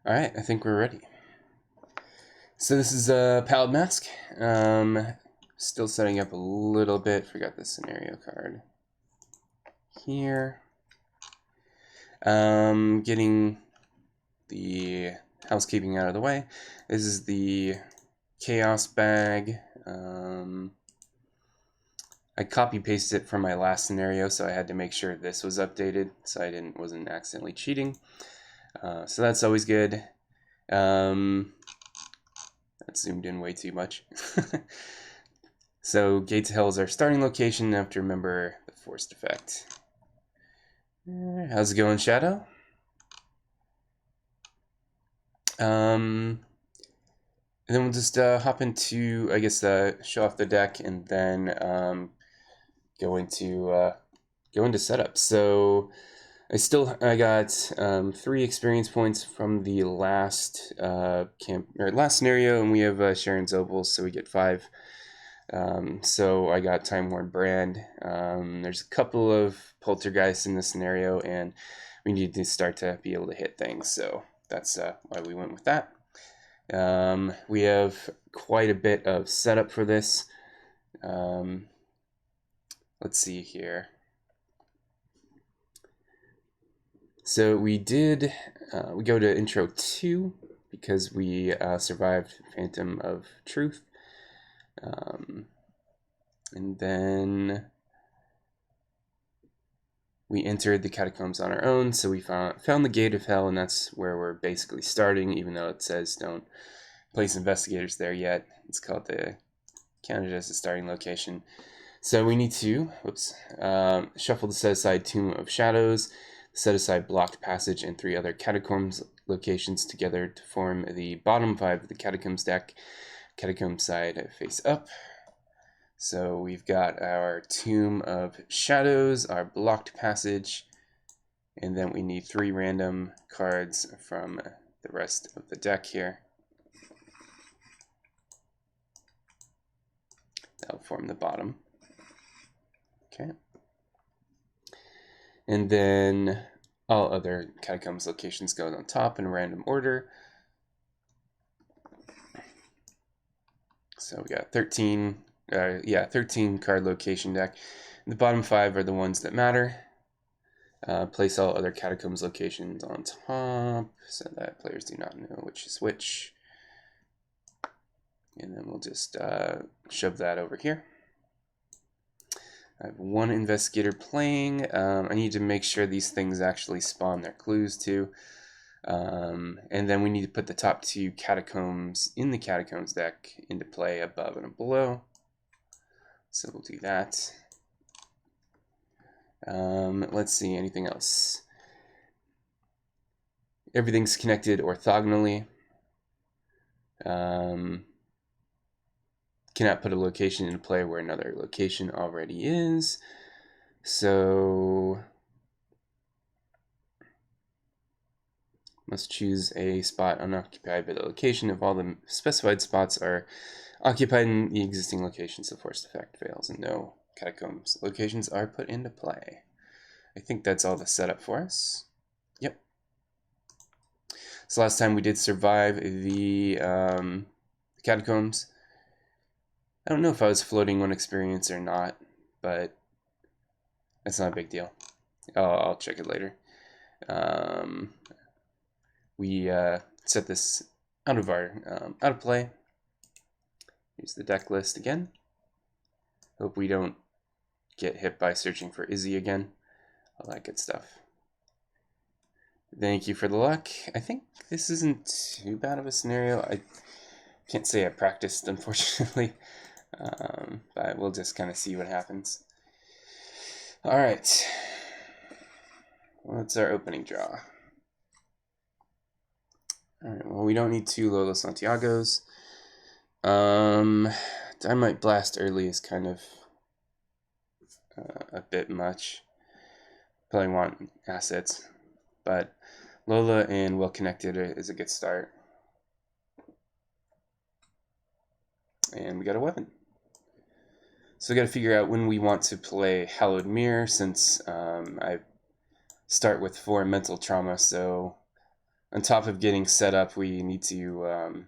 All right, I think we're ready. So this is a Pallid mask. Still setting up a little bit. Forgot the scenario card here. Getting the housekeeping out of the way. This is the chaos bag. I copy pasted it from my last scenario, so I had to make sure this was updated, so I wasn't accidentally cheating. So that's always good. That zoomed in way too much. So Gates Hill is our starting location. You have to remember the forced effect. How's it going, Shadow? And then we'll just hop into, I guess, show off the deck, and then go into setup. So I got 3 experience points from the last last scenario, and we have Sharon's Opals, so we get 5. So I got Time Worn Brand. There's a couple of poltergeists in this scenario, and we need to start to be able to hit things. So that's why we went with that. We have quite a bit of setup for this. Let's see here. So we go to intro 2 because we survived Phantom of Truth. And then we entered the catacombs on our own, so we found the Gate of Hell, and that's where we're basically starting, even though it says don't place investigators there yet. It's counted as a starting location. So we need to, shuffle the set aside Tomb of Shadows, set aside Blocked Passage, and 3 other catacombs locations together to form the bottom 5 of the catacombs deck. Catacomb side face up. So we've got our Tomb of Shadows, our Blocked Passage, and then we need 3 random cards from the rest of the deck here. That'll form the bottom. Okay. And then all other catacombs locations go on top in random order. So we got 13 card location deck. And the bottom 5 are the ones that matter. Place all other catacombs locations on top so that players do not know which is which. And then we'll just shove that over here. I have 1 investigator playing. I need to make sure these things actually spawn their clues too. And then we need to put the top 2 catacombs in the catacombs deck into play above and below. So we'll do that. Let's see, anything else? Everything's connected orthogonally. Cannot put a location into play where another location already is. So must choose a spot unoccupied by the location if all the specified spots are occupied in the existing locations. The forced effect fails and no catacombs locations are put into play. I think that's all the setup for us. Yep. So last time we did survive the catacombs. I don't know if I was floating 1 experience or not, but that's not a big deal. I'll check it later. We set this out of play. Use the deck list again. Hope we don't get hit by searching for Izzy again. All that good stuff. Thank you for the luck. I think this isn't too bad of a scenario. I can't say I practiced, unfortunately. But we'll just kind of see what happens. All right. What's our opening draw? All right, well, we don't need 2 Lola Santiagos. Dynamite Blast early is kind of a bit much. Probably want assets, but Lola and Well Connected is a good start. And we got a weapon. So we got to figure out when we want to play Hallowed Mirror, since I start with 4 mental trauma, so on top of getting set up, we need to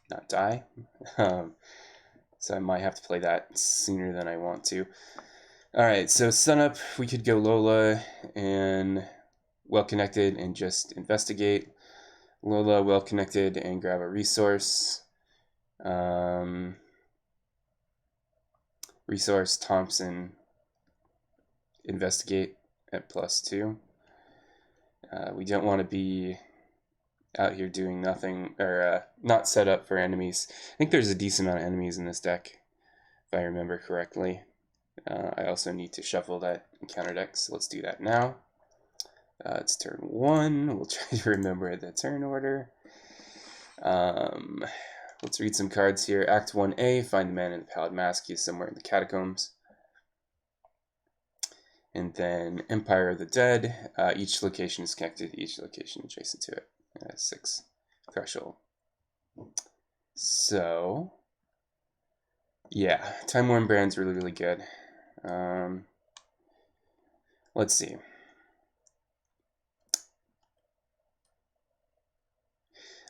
not die. So I might have to play that sooner than I want to. Alright, so sun up, we could go Lola and well connected and just investigate. Lola well connected and grab a resource. Resource Thompson investigate at +2. We don't want to be out here doing nothing, or not set up for enemies. I think there's a decent amount of enemies in this deck, if I remember correctly. I also need to shuffle that encounter deck, so let's do that now. It's turn 1. We'll try to remember the turn order. Let's read some cards here. Act 1A, find the man in the Pallid mask. He is somewhere in the catacombs. And then Empire of the Dead. Each location is connected to each location adjacent to it. 6 threshold. So, yeah, Time Worn Brand's really, really good. Let's see.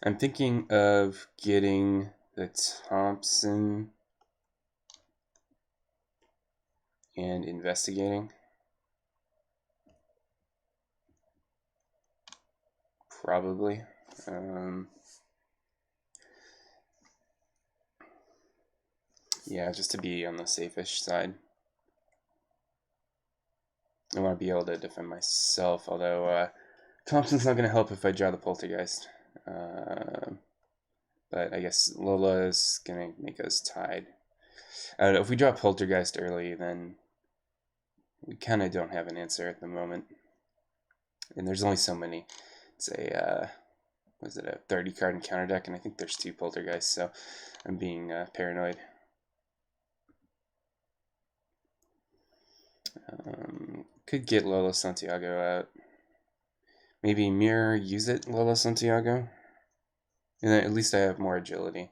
I'm thinking of getting the Thompson and investigating. Probably. Yeah, just to be on the safe-ish side. I want to be able to defend myself, although Thompson's not going to help if I draw the Poltergeist. But I guess Lola is going to make us tied. I don't know, if we draw Poltergeist early, then we kind of don't have an answer at the moment. And there's only so many. It's a, was it a 30 card encounter deck? And I think there's 2 Poltergeists, so I'm being paranoid. Could get Lola Santiago out. Maybe Mirror, use it, Lola Santiago. And then at least I have more agility.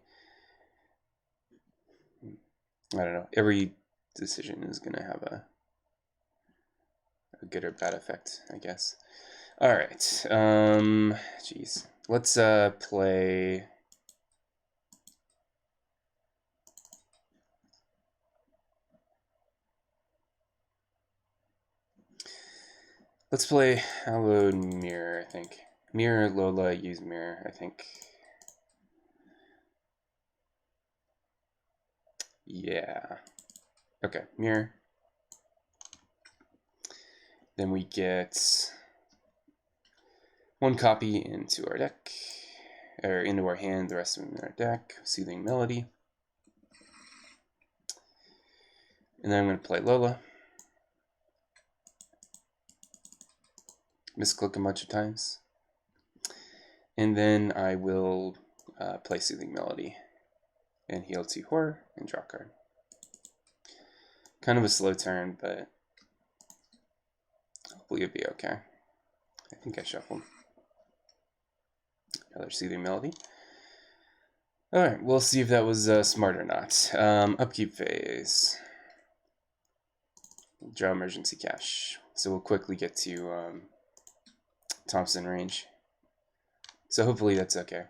I don't know. Every decision is going to have a good or bad effect, I guess. Alright. Jeez. Let's play... Let's play Hallowed Mirror, I think. Mirror, Lola, use Mirror, I think. Yeah. Okay, Mirror. Then we get 1 copy into our deck, or into our hand, the rest of them in our deck. Soothing Melody. And then I'm going to play Lola. Misclick a bunch of times. And then I will play Soothing Melody and heal 2 horror and draw a card. Kind of a slow turn, but hopefully it'll be okay. I think I shuffled. Another Soothing Melody. Alright, we'll see if that was smart or not. Upkeep phase. Draw emergency cash. So we'll quickly get to Thompson range. So hopefully that's okay.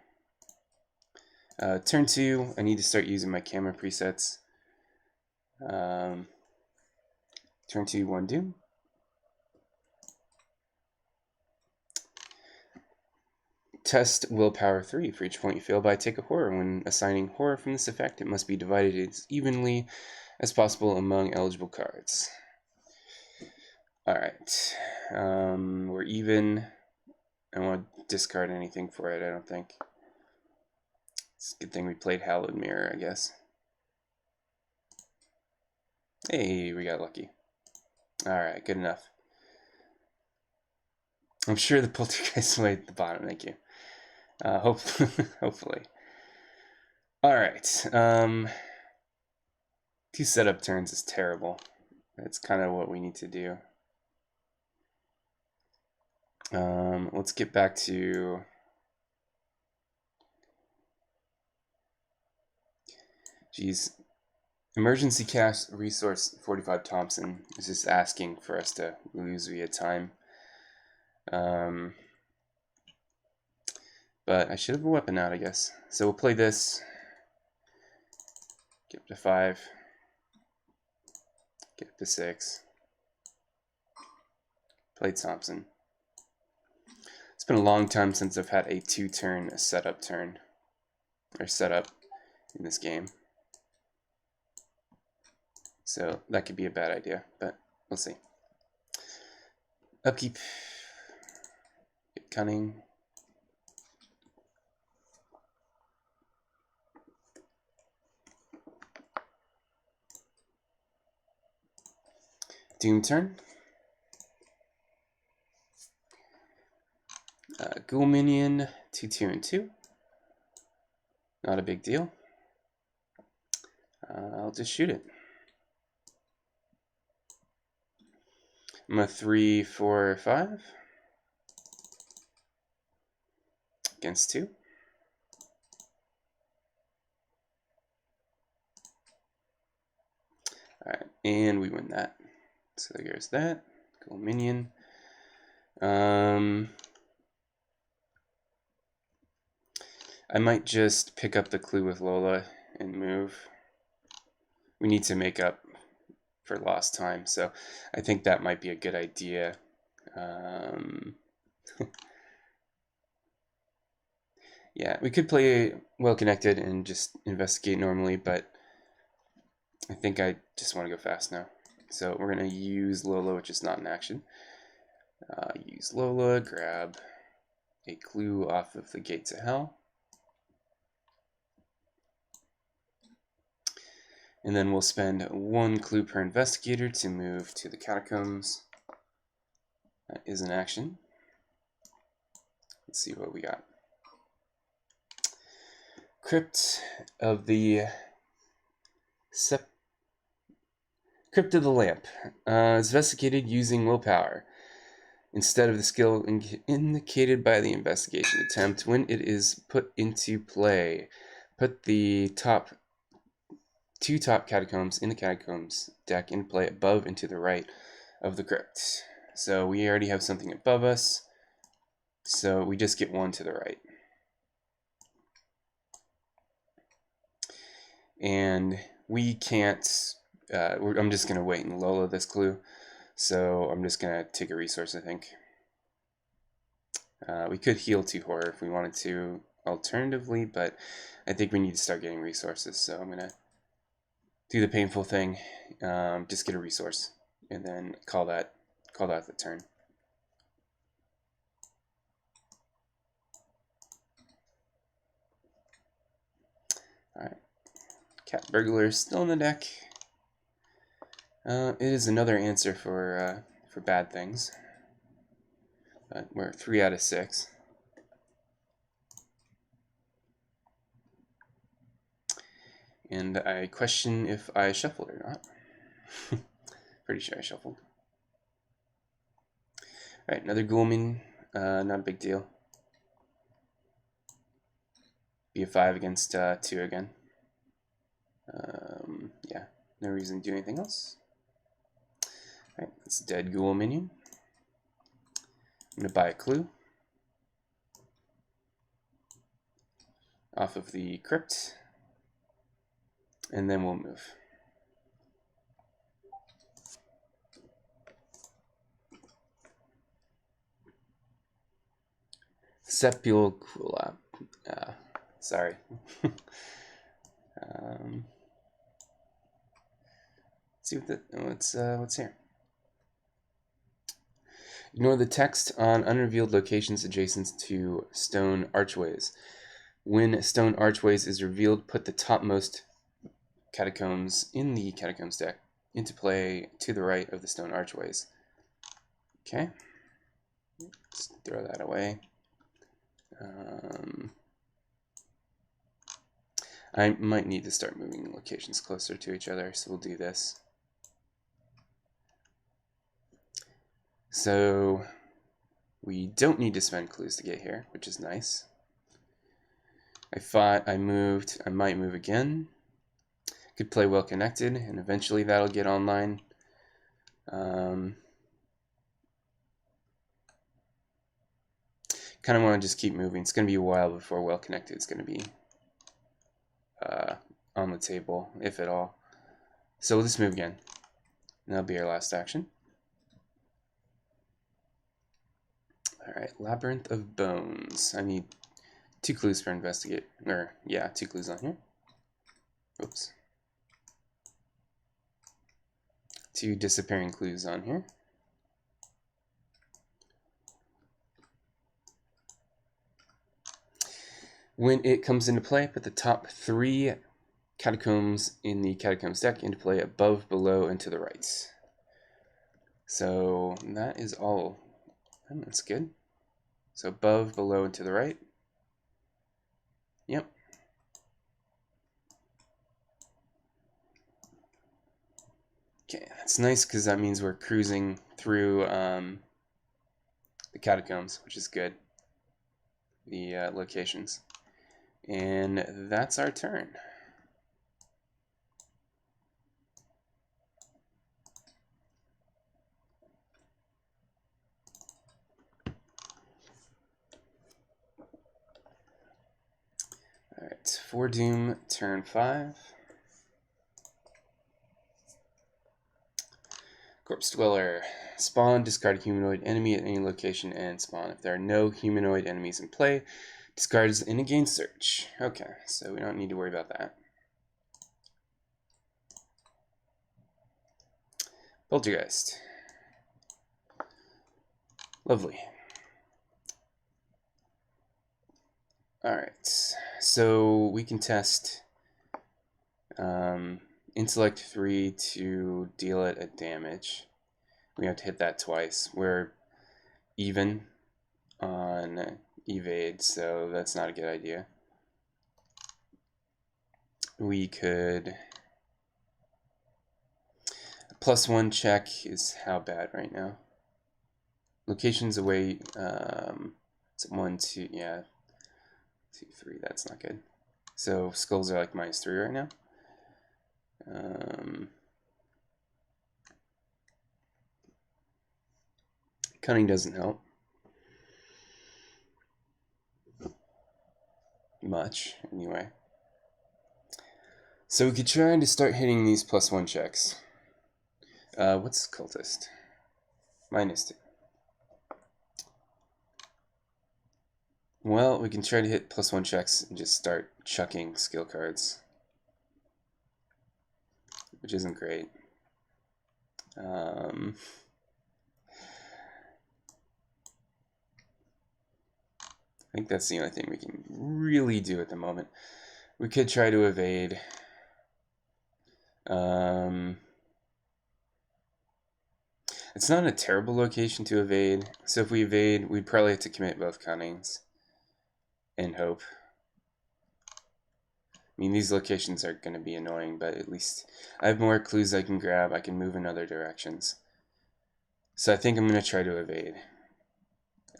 Turn 2, I need to start using my camera presets. Turn 2, 1 Doom. Test Willpower 3. For each point you fail by, take a horror. When assigning horror from this effect, it must be divided as evenly as possible among eligible cards. Alright. We're even. I don't want to discard anything for it, I don't think. It's a good thing we played Hallowed Mirror, I guess. Hey, we got lucky. Alright, good enough. I'm sure the Poltergeist way at the bottom, thank you. Hopefully. Alright. 2 setup turns is terrible. That's kind of what we need to do. Let's get back to... Geez. Emergency cast resource 45 Thompson is just asking for us to lose via time. But I should have a weapon out, I guess. So we'll play this. Get up to 5. Get up to 6. Play Thompson. It's been a long time since I've had a 2-turn setup turn. Or setup in this game. So that could be a bad idea, but we'll see. Upkeep. Get cunning. Doom turn. Ghoul minion, 2/2 and 2. Not a big deal. I'll just shoot it. I'm a 3, 4, 5. Against 2. Alright, and we win that. So there's that. Ghoul minion. I might just pick up the clue with Lola and move. We need to make up for lost time, so I think that might be a good idea. Yeah, we could play well connected and just investigate normally, but I think I just want to go fast now. So we're going to use Lola, which is not in action. Use Lola, grab a clue off of the Gates of Hell. And then we'll spend 1 clue per investigator to move to the catacombs. That is an action. Let's see what we got. Crypt of the Crypt of the Lamp is investigated using willpower instead of the skill indicated by the investigation attempt. When it is put into play, put the two top catacombs in the catacombs deck in play above and to the right of the crypt. So we already have something above us, so we just get 1 to the right. And we can't, I'm just going to wait and Lola this clue, so I'm just going to take a resource, I think. We could heal 2 horror if we wanted to alternatively, but I think we need to start getting resources, so I'm going to do the painful thing, just get a resource, and then call that the turn. Alright, Cat Burglar is still in the deck. It is another answer for bad things, but we're 3 out of 6. And I question if I shuffled or not. Pretty sure I shuffled. Alright, another Ghoulman, not a big deal. Be a 5 against 2 again. Yeah, no reason to do anything else. Alright, that's a dead Ghoul minion. I'm going to buy a clue off of the crypt, and then we'll move. Sepulcrula. Sorry. Let's see what's here. Ignore the text on unrevealed locations adjacent to stone archways. When stone archways is revealed, put the topmost catacombs in the catacombs deck into play to the right of the stone archways. Okay. Let's throw that away. I might need to start moving locations closer to each other, so we'll do this. So we don't need to spend clues to get here, which is nice. I thought I moved. I might move again. Could play well connected, and eventually that'll get online. kind of want to just keep moving. It's going to be a while before well connected is going to be on the table, if at all. So we'll just move again. And that'll be our last action. All right, Labyrinth of Bones. I need 2 clues for investigate, or yeah, 2 clues on here. Oops. 2 disappearing clues on here. When it comes into play, put the top 3 catacombs in the catacombs deck into play above, below, and to the right. So that is all. That's good. So above, below, and to the right. Yep. Okay, that's nice because that means we're cruising through the catacombs, which is good. The locations. And that's our turn. Alright, for Doom, turn 5. Corpse Dweller. Spawn, discard a humanoid enemy at any location and spawn. If there are no humanoid enemies in play, discard as in a game search. Okay, so we don't need to worry about that. Poltergeist. Lovely. Alright, so we can test Intellect 3 to deal it a damage. We have to hit that twice. We're even on evade, so that's not a good idea. We could... +1 check is how bad right now? Locations away, it's 1, 2, yeah, 2, 3, that's not good. So skulls are like -3 right now. Cunning doesn't help much, anyway. So we could try to start hitting these +1 checks. What's Cultist? -2. Well, we can try to hit +1 checks and just start chucking skill cards, which isn't great. I think that's the only thing we can really do at the moment. We could try to evade. It's not a terrible location to evade. So if we evade, we'd probably have to commit both cunnings and hope. I mean, these locations are going to be annoying, but at least I have more clues I can grab. I can move in other directions. So I think I'm going to try to evade.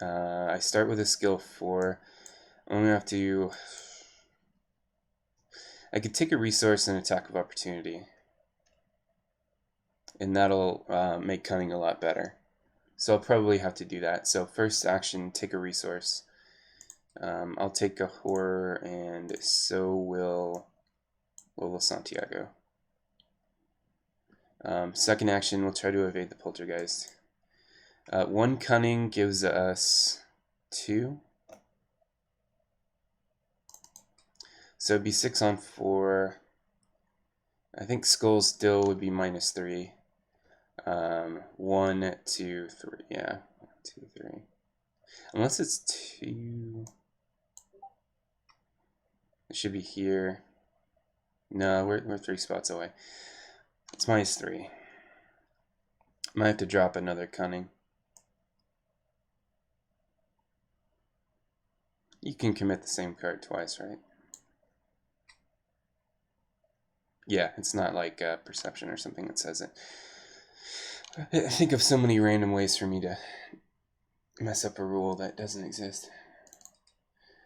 I start with a skill 4. I'm going to have to... I could take a resource and attack of opportunity. And that'll make cunning a lot better. So I'll probably have to do that. So first action, take a resource. I'll take a horror, and so will Santiago. Second action, we'll try to evade the poltergeist. 1 cunning gives us 2. So it'd be 6 on 4. I think skulls still would be -3. 1, 2, 3. Yeah, 1, 2, 3. Unless it's 2. It should be here. No, we're 3 spots away. It's -3. Might have to drop another cunning. You can commit the same card twice, right? Yeah, it's not like perception or something that says it. I think of so many random ways for me to mess up a rule that doesn't exist.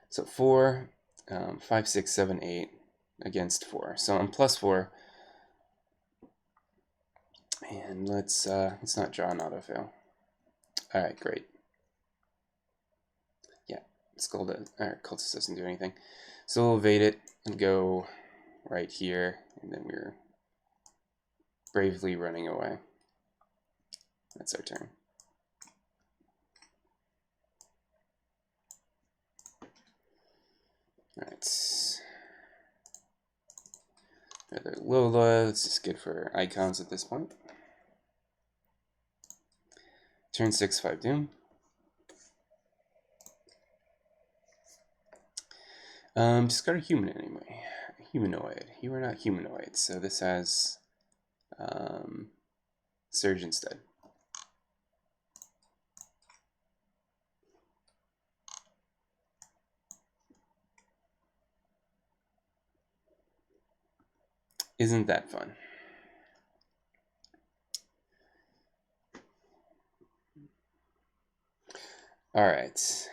So 4, 5, 6, 7, 8 against 4. So I'm +4. And let's not draw an autofail. All right, great. Yeah, Skull our cultist doesn't do anything. So we'll evade it and go right here, and then we're bravely running away. That's our turn. Alright. Another LOEI. It's just good for icons at this point. Turn 6, 5 Doom. Discard a human anyway. Humanoid. You are not humanoid, so this has Surge instead. Isn't that fun? Alright.